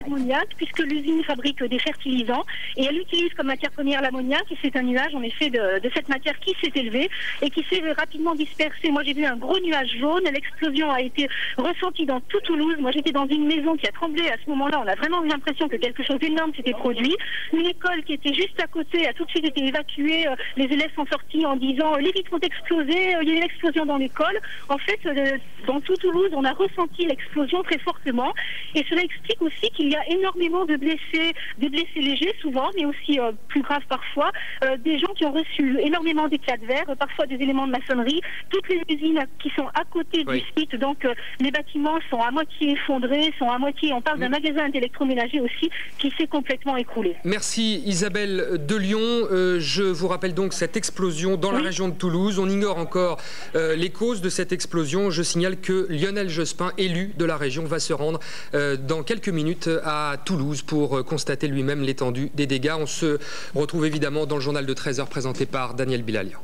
l'ammoniac, puisque l'usine fabrique des fertilisants et elle utilise comme matière première l'ammoniac, et c'est un nuage en effet de cette matière qui s'est élevé et qui s'est rapidement dispersé. Moi j'ai vu un gros nuage jaune, l'explosion a été ressentie dans tout Toulouse. Moi j'étais dans une maison qui a tremblé à ce moment-là, on a vraiment eu l'impression que quelque chose d'énorme s'était produit. Une école qui était juste à côté a tout de suite été évacuée, les élèves sont sortis en disant les vitres ont explosé, il y a eu une explosion dans l'école. En fait, dans tout Toulouse, on a ressenti l'explosion très fortement et cela explique aussi qu'il y a énormément de blessés, des blessés légers souvent, mais aussi plus graves parfois, des gens qui ont reçu énormément d'éclats de verre, parfois des éléments de maçonnerie, toutes les usines qui sont à côté du site, donc les bâtiments sont à moitié effondrés, sont à moitié, on parle d'un magasin d'électroménager aussi qui s'est complètement écroulé. Merci Isabelle de Lyon. Je vous rappelle donc cette explosion dans la région de Toulouse. On ignore encore les causes de cette explosion. Je signale que Lionel Jospin, élu de la région, va se rendre dans quelques minutes à Toulouse pour constater lui-même l'étendue des dégâts. On se retrouve évidemment dans le journal de 13h présenté par Daniel Bilalian.